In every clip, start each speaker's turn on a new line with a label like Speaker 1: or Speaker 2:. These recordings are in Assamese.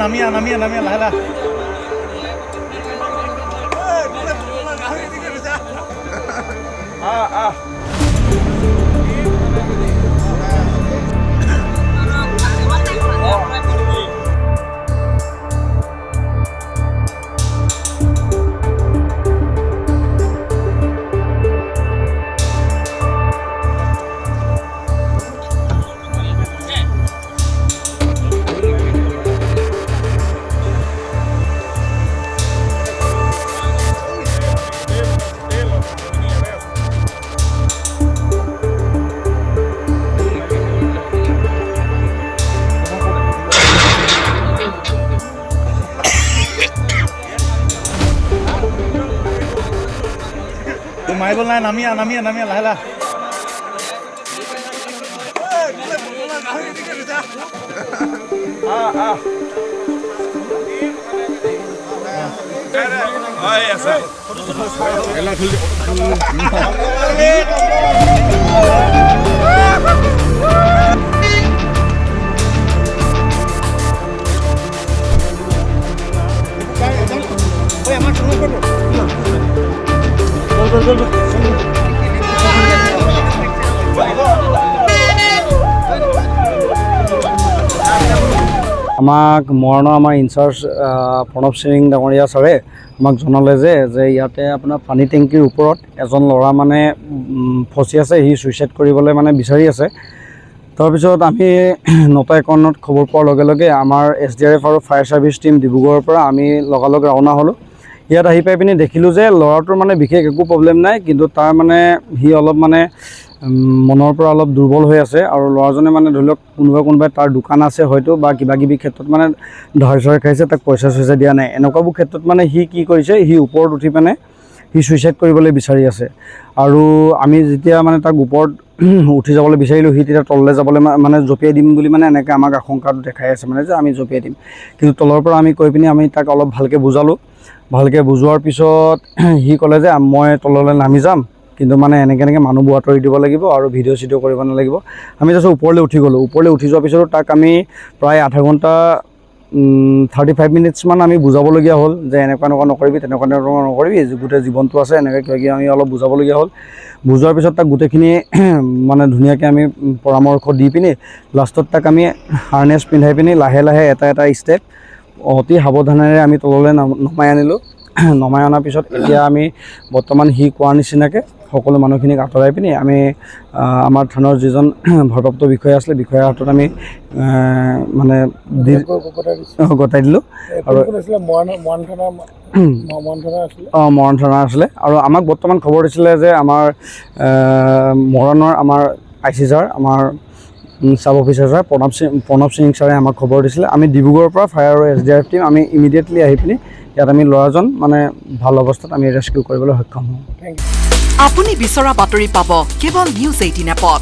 Speaker 1: নামিয়া লাহে লাহে মাৰিব নাই নামিয়া লাহে লাহে আমাক মৰাণৰ আমাৰ ইনচাৰ্জ প্ৰণৱ সিং ডাঙৰীয়া ছাৰে আমাক জনালে যে ইয়াতে আপোনাৰ পানী টেংকিৰ ওপৰত এজন ল'ৰা মানে ফচি আছে, সি ছুইচাইড কৰিবলৈ মানে বিচাৰি আছে। তাৰপিছত আমি 9:51 খবৰ পোৱাৰ লগে লগে আমাৰ SDRF আৰু ফায়াৰ ছাৰ্ভিচ টীম ডিব্ৰুগড়ৰ পৰা আমি লগালগ ৰাওনা হ'লোঁ। ইয়াত আহি পাই পিনি দেখিলোঁ যে ল'ৰাটোৰ মানে বিশেষ একো প্ৰব্লেম নাই, কিন্তু তাৰ মানে সি অলপ মানে মনৰ পৰা অলপ দুৰ্বল হৈ আছে। আৰু ল'ৰাজনে মানে ধৰি লওক কোনোবাই তাৰ দোকান আছে হয়তো বা কিবাকিবি ক্ষেত্ৰত মানে ধাৰ খাইছে, তাক পইচা দিয়া নাই। এনেকুৱাবোৰ ক্ষেত্ৰত মানে সি কি কৰিছে, সি ওপৰত উঠি পিনে সি ছুইচাইড কৰিবলৈ বিচাৰি আছে। আৰু আমি যেতিয়া মানে তাক ওপৰত উঠি যাবলৈ বিচাৰিলোঁ, সি তেতিয়া তললৈ যাবলৈ মানে জঁপিয়াই দিম বুলি মানে এনেকৈ আমাক আশংকাটো দেখাই আছে মানে যে আমি জঁপিয়াই দিম। কিন্তু তলৰ পৰা আমি কৈ পিনি আমি তাক অলপ ভালকৈ বুজালোঁ। ভালকৈ বুজোৱাৰ পিছত সি ক'লে যে মই তললৈ নামি যাম, কিন্তু মানে এনেকৈ মানুহবোৰ আঁতৰি দিব লাগিব আৰু ভিডিঅ' চিডিঅ' কৰিব নালাগিব। আমি তাৰপিছত ওপৰলৈ উঠি গ'লোঁ। ওপৰলৈ উঠি যোৱাৰ পিছতো তাক আমি প্ৰায় আধা ঘণ্টা 35 মিনিটছমান আমি বুজাবলগীয়া হ'ল যে এনেকুৱা নকৰিবি, তেনেকুৱা নকৰিবি, গোটেই জীৱনটো আছে, এনেকৈ কিবাকিবি আমি অলপ বুজাবলগীয়া হ'ল। বুজোৱাৰ পিছত তাক গোটেইখিনি মানে ধুনীয়াকৈ আমি পৰামৰ্শ দি পিনি লাষ্টত তাক আমি হাৰ্নেছ পিন্ধাই পিনি লাহে লাহে এটা ষ্টেপ অতি সাৱধানেৰে আমি তললৈ নমাই আনিলোঁ। নমাই অনাৰ পিছত এতিয়া আমি বৰ্তমান সি কোৱাৰ নিচিনাকৈ সকলো মানুহখিনিক আঁতৰাই পিনি আমি আমাৰ থানাৰ যিজন ভাৰপ্ৰাপ্ত বিষয়া আছিলে, বিষয়াৰ হাতত আমি মানে গতাই দিলোঁ। আৰু মৰাণ থানা আছিলে। আৰু আমাক বৰ্তমান খবৰ দিছিলে যে আমাৰ মৰাণৰ আমাৰ IC ছাৰ, আমাৰ sub officer sir Pranab Singh ছাৰে আমাক খবৰ দিছিলে। আমি ডিব্ৰুগড়ৰ পৰা ফায়াৰ আৰু SDRF টীম আমি ইমিডিয়েটলি আহি পিনি ইয়াত আমি ল'ৰাজন মানে ভাল অৱস্থাত আমি ৰেস্কিউ কৰিবলৈ সক্ষম হওঁ।
Speaker 2: আপুনি বিচৰা বাতৰি পাব কেৱল নিউজ 18 এপত।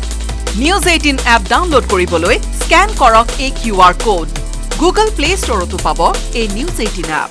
Speaker 2: নিউজ 18 এপ ডাউনলোড কৰিবলৈ স্কেন কৰক এই QR কোড। গুগল প্লে ষ্টৰতো পাব এই নিউজ 18 এপ।